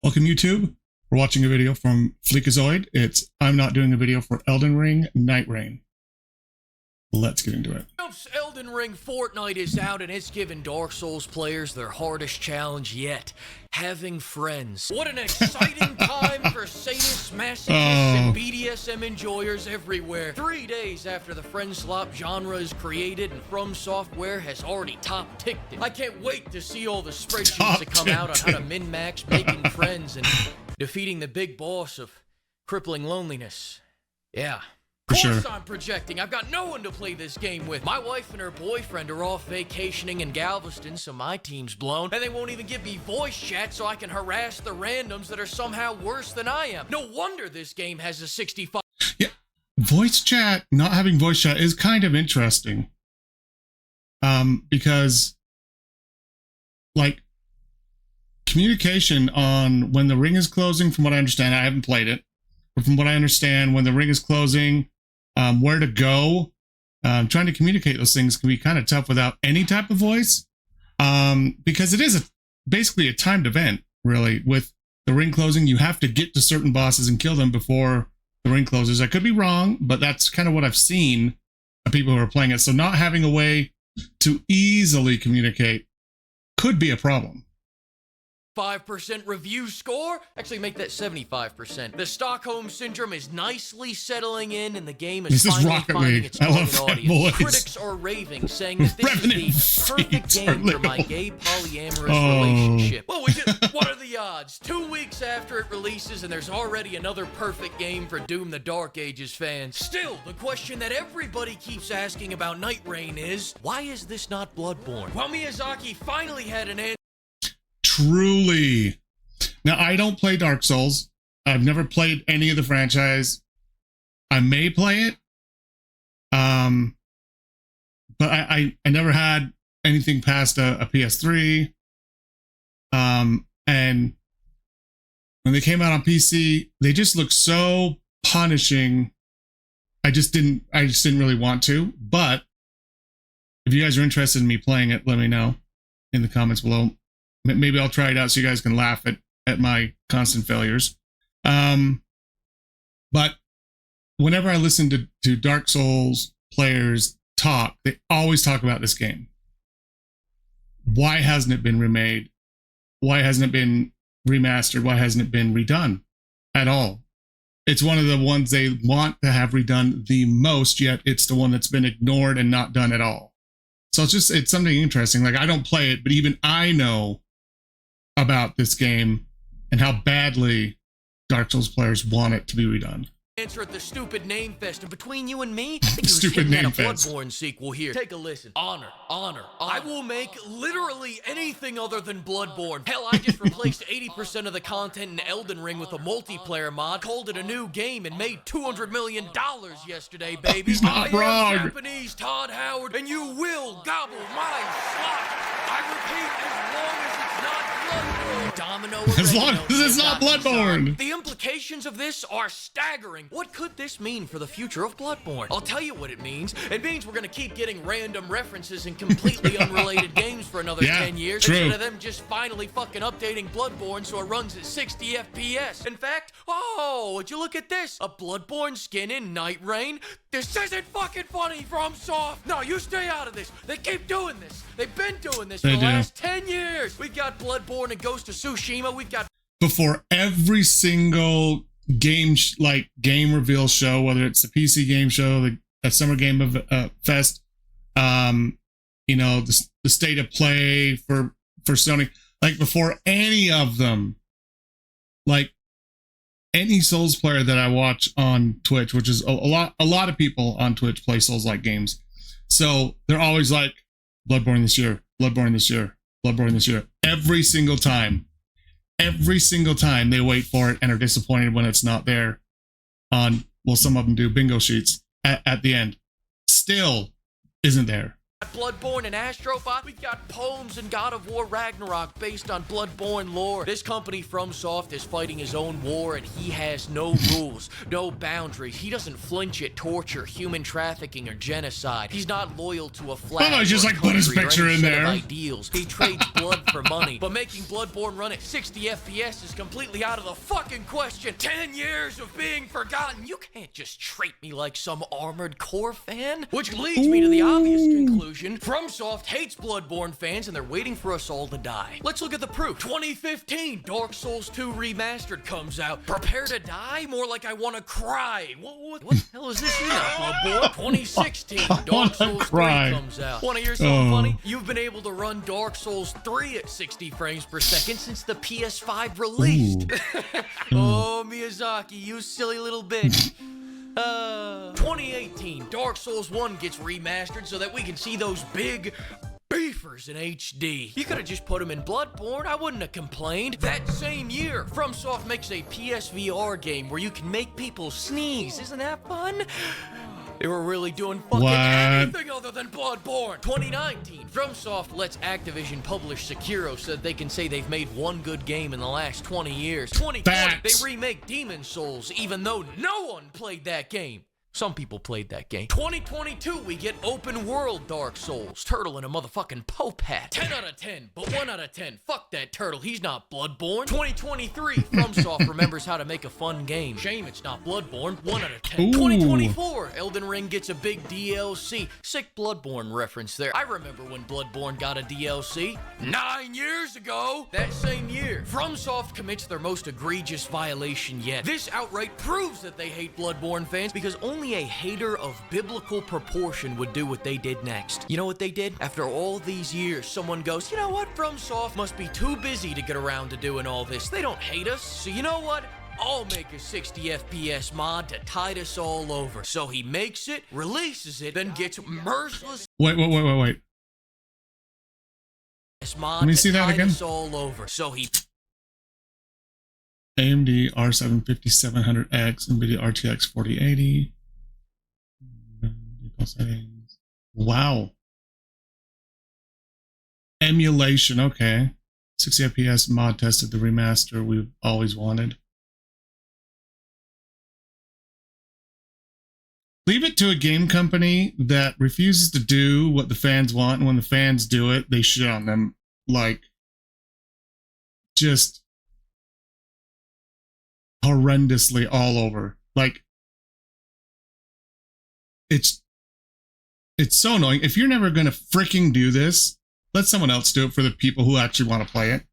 Welcome YouTube. We're watching a video from Fleekazoid. I'm not doing a video for Elden Ring Nightreign. Let's get into it. Elden Ring Fortnite is out and it's given Dark Souls players their hardest challenge yet. Having friends. What an exciting time for sadists, masochists, and BDSM enjoyers everywhere. 3 days after the friend slop genre is created and From Software has already top-ticked it. I can't wait to see all the spreadsheets that come out on how to min-max making friends and defeating the big boss of crippling loneliness. Yeah. Of course I'm projecting. I've got no one to play this game with. My wife and her boyfriend are off vacationing in Galveston, so my team's blown. And they won't even give me voice chat so I can harass the randoms that are somehow worse than I am. No wonder this game has a 65. Yeah, voice chat, not having voice chat is kind of interesting. Because, like, communication on when the ring is closing, from what I understand, I haven't played it, but from what I understand, when the ring is closing, where to go, trying to communicate those things can be kind of tough without any type of voice, because it is basically a timed event, really. With the ring closing, you have to get to certain bosses and kill them before the ring closes. I could be wrong, but that's kind of what I've seen of people who are playing it. So not having a way to easily communicate could be a problem. 5% review score? Actually, make that 75%. The Stockholm Syndrome is nicely settling in, and the game is finally finding its target audience. Critics are raving, saying that this is the perfect game for my gay polyamorous relationship. Well, what are the odds? 2 weeks after it releases, and there's already another perfect game for Doom the Dark Ages fans. Still, the question that everybody keeps asking about Nightreign is, why is this not Bloodborne? Well, Miyazaki finally had an answer. Truly. Now, I don't play Dark Souls. I've never played any of the franchise. I may play it. But I never had anything past a PS3. And when they came out on PC, they just looked so punishing. I just didn't really want to. But if you guys are interested in me playing it, let me know in the comments below. Maybe I'll try it out so you guys can laugh at my constant failures. But whenever I listen to Dark Souls players talk, they always talk about this game. Why hasn't it been remade? Why hasn't it been remastered? Why hasn't it been redone at all? It's one of the ones they want to have redone the most, yet it's the one that's been ignored and not done at all. So it's something interesting. Like, I don't play it, but even I know about this game and how badly Dark Souls players want it to be redone. Answer at the stupid name fest, and between you and me, I think he was hitting at a Bloodborne sequel here. Take a listen. Honor. I will make literally anything other than Bloodborne. Hell, I just replaced 80% of the content in Elden Ring with a multiplayer mod, called it a new game, and made $200 million yesterday, baby. He's not wrong. Japanese Todd Howard, and you will gobble my slot. I repeat, as long as it's not Bloodborne. As long as it's not Bloodborne. The implications of this are staggering. What could this mean for the future of Bloodborne? I'll tell you what it means. It means we're gonna keep getting random references in completely unrelated games for another 10 years. Instead of them just finally fucking updating Bloodborne so it runs at 60 FPS. In fact, would you look at this? A Bloodborne skin in Nightreign? This isn't fucking funny, FromSoft. No, you stay out of this. They keep doing this. They've been doing this for the last 10 years. We've got Bloodborne and Ghost of Tsushima. We've got... Before every single game reveal show, whether it's the PC game show, the Summer Game of Fest, you know, the state of play for Sony, like, before any of them, like, any Souls player that I watch on Twitch, which is a lot of people on Twitch play Souls-like games, so they're always like, Bloodborne this year, Bloodborne this year, Bloodborne this year. Every single time they wait for it and are disappointed when it's not there on, well, some of them do bingo sheets at the end. Still isn't there. Bloodborne and Astrobot. We've got poems in God of War Ragnarok based on Bloodborne lore. This company, FromSoft, is fighting his own war, and he has no rules, no boundaries. He doesn't flinch at torture, human trafficking, or genocide. He's not loyal to a flag. Oh, I just like put his picture in there. Ideals. He trades blood for money, but making Bloodborne run at 60 FPS is completely out of the fucking question. 10 years of being forgotten. You can't just treat me like some Armored Core fan. Which leads me to the obvious conclusion. FromSoft hates Bloodborne fans, and they're waiting for us all to die. Let's look at the proof. 2015, Dark Souls 2 Remastered comes out. Prepare to die? More like I want to cry. What the hell is this now, Bloodborne? 2016, Dark Souls 3 comes out. Want to hear something funny? You've been able to run Dark Souls 3 at 60 frames per second since the PS5 released. Oh, Miyazaki, you silly little bitch. 2018, Dark Souls 1 gets remastered so that we can see those big beefers in HD. You could have just put them in Bloodborne, I wouldn't have complained. That same year, FromSoft makes a PSVR game where you can make people sneeze. Isn't that fun? They were really doing fucking anything other than Bloodborne. 2019, FromSoft lets Activision publish Sekiro so that they can say they've made one good game in the last 20 years. 2020, they remake Demon Souls, even though no one played that game. Some people played that game. 2022, we get open world Dark Souls. Turtle in a motherfucking Pope hat. 10 out of 10, but 1 out of 10. Fuck that turtle, he's not Bloodborne. 2023, FromSoft remembers how to make a fun game. Shame it's not Bloodborne. 1 out of 10. 2024, Elden Ring gets a big DLC. Sick Bloodborne reference there. I remember when Bloodborne got a DLC. 9 years ago. That same year, FromSoft commits their most egregious violation yet. This outright proves that they hate Bloodborne fans because only a hater of biblical proportion would do what they did next. You know what they did? After all these years, someone goes, you know what? FromSoft must be too busy to get around to doing all this. They don't hate us. So you know what? I'll make a 60 FPS mod to tide us all over. So he makes it, releases it, then gets merciless. Wait. Let me see that again. All over. So he AMD R7 5700X, NVIDIA RTX 4080. Settings. Wow. Emulation, okay. 60 FPS mod tested the remaster we've always wanted. Leave it to a game company that refuses to do what the fans want, and when the fans do it, they shit on them like just horrendously all over. Like, it's so annoying. If you're never going to freaking do this, let someone else do it for the people who actually want to play it.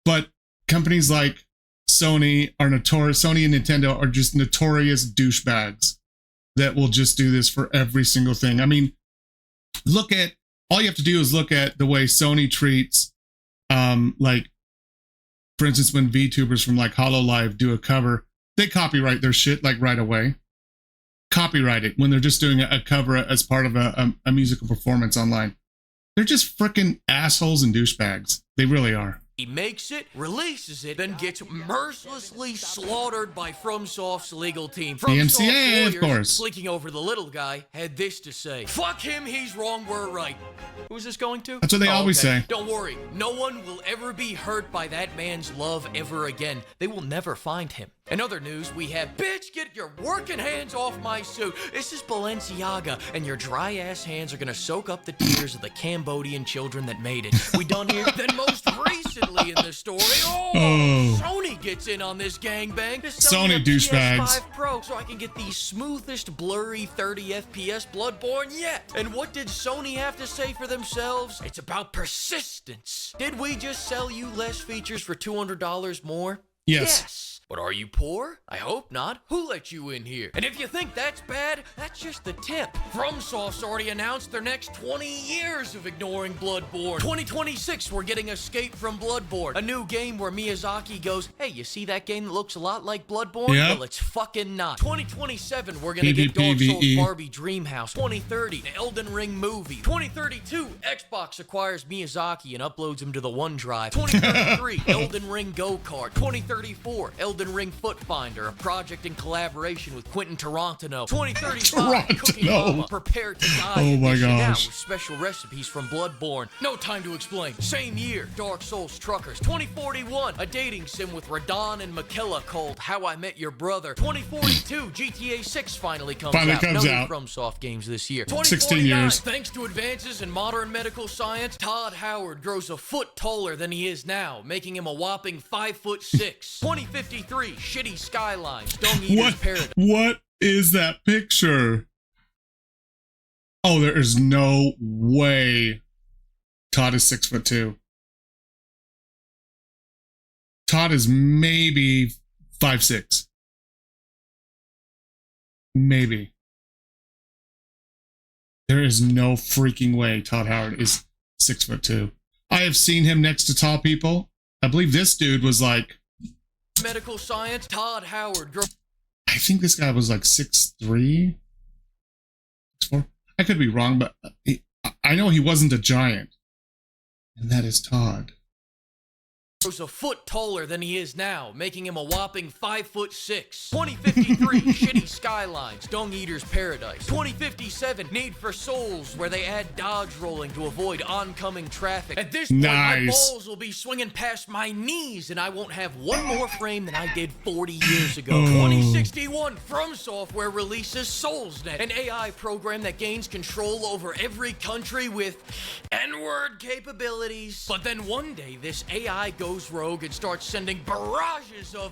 But companies like Sony are notorious. Sony and Nintendo are just notorious douchebags that will just do this for every single thing. I mean, all you have to do is look at the way Sony treats, like, for instance, when VTubers from like HoloLive do a cover, they copyright their shit like right away. Copyright it when they're just doing a cover as part of a musical performance online. They're just freaking assholes and douchebags. They really are. He makes it, releases it, then gets mercilessly slaughtered by FromSoft's legal team. The MCA, of course. Slinking over the little guy, had this to say. Fuck him, he's wrong, we're right. Who's this going to? That's what they always say. Don't worry, no one will ever be hurt by that man's love ever again. They will never find him. In other news, we have, bitch, get your working hands off my suit. This is Balenciaga, and your dry-ass hands are gonna soak up the tears of the Cambodian children that made it. We done here? Then most recently in the story, Sony gets in on this gangbang. Sony douchebags. PS5 Pro, so I can get the smoothest, blurry 30 FPS Bloodborne yet. And what did Sony have to say for themselves? It's about persistence. Did we just sell you less features for $200 more? Yes. But are you poor? I hope not. Who let you in here? And if you think that's bad, that's just the tip. FromSoft's already announced their next 20 years of ignoring Bloodborne. 2026, we're getting Escape from Bloodborne, a new game where Miyazaki goes, hey, you see that game that looks a lot like Bloodborne? Yep. Well, it's fucking not. 2027, we're gonna get Dark Souls Barbie Dreamhouse. 2030, the Elden Ring movie. 2032, Xbox acquires Miyazaki and uploads him to the OneDrive. 2033, Elden Ring Go-Kart. 2034, Elden Elden Ring Footfinder, a project in collaboration with Quentin Tarantino. 2035 Cooking Mama, Prepare to Die. Oh my Now gosh. with special recipes from Bloodborne. No Time to Explain. Same year, Dark Souls Truckers. 2041, a dating sim with Radon and Michaela called How I Met Your Brother. 2042, GTA 6 finally comes out. No new FromSoft games this year. 16 years. Thanks to advances in modern medical science, Todd Howard grows a foot taller than he is now, making him a whopping 5'6". 2053, shitty skylines, Dung Eater's Paradise. What is that picture? Oh, there is no way Todd is 6'2". Todd is maybe 5'6". Maybe. There is no freaking way Todd Howard is 6'2". I have seen him next to tall people. I believe this dude was like medical science. Todd Howard. I think this guy was like 6'3". 6'4". I could be wrong, but I know he wasn't a giant. And that is Todd. Was a foot taller than he is now, making him a whopping 5'6". 2053, shitty skylines, Dung Eater's Paradise. 2057, Need for Souls, where they add dodge rolling to avoid oncoming traffic. At this point, my balls will be swinging past my knees, and I won't have one more frame than I did 40 years ago. 2061, FromSoftware releases SoulsNet, an AI program that gains control over every country with N-word capabilities. But then one day, this AI goes rogue and starts sending barrages of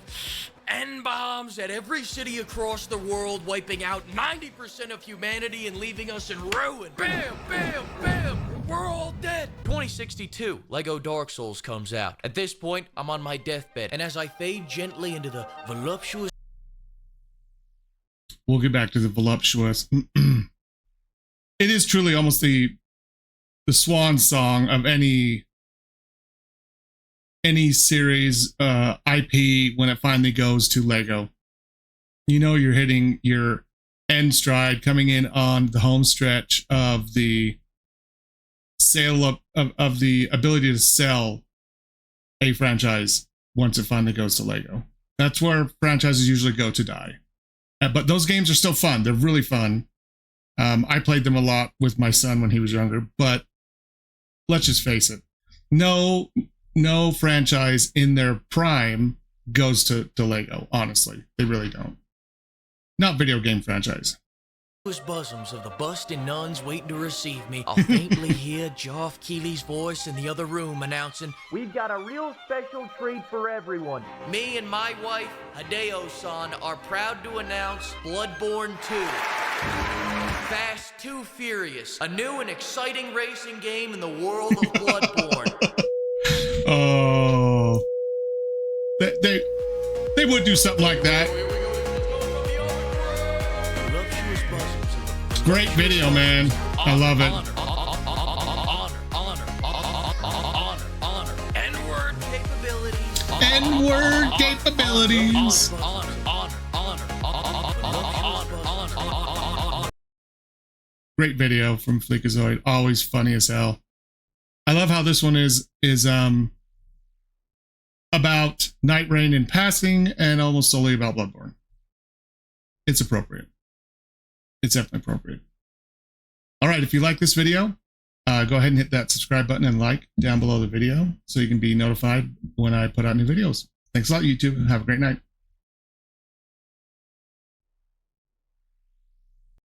N-bombs at every city across the world, wiping out 90% of humanity and leaving us in ruin. Bam, bam, bam, we're all dead. 2062, Lego Dark Souls comes out. At this point, I'm on my deathbed, and as I fade gently into the voluptuous... We'll get back to the voluptuous. It is truly almost the swan song of any series IP when it finally goes to Lego. You know you're hitting your end stride, coming in on the home stretch of the sale of the ability to sell a franchise once it finally goes to Lego. That's where franchises usually go to die. But those games are still fun. They're really fun. I played them a lot with my son when he was younger, but let's just face it. No franchise in their prime goes to Lego, honestly. They really don't. Not video game franchise. Bosoms of the busting nuns waiting to receive me. I'll faintly hear Geoff Keighley's voice in the other room announcing, "We've got a real special treat for everyone. Me and my wife, Hideo-san, are proud to announce Bloodborne 2. Fast 2 Furious, a new and exciting racing game in the world of Bloodborne." Oh, they would do something like that. Great video, man. I love it. Honor. N-word capabilities. N-word capabilities. Great video from Fleekazoid. Always funny as hell. I love how this one is about Nightreign in passing and almost solely about Bloodborne. It's appropriate. It's definitely appropriate. All right, if you like this video, go ahead and hit that subscribe button and like down below the video so you can be notified when I put out new videos. Thanks a lot, YouTube, and have a great night.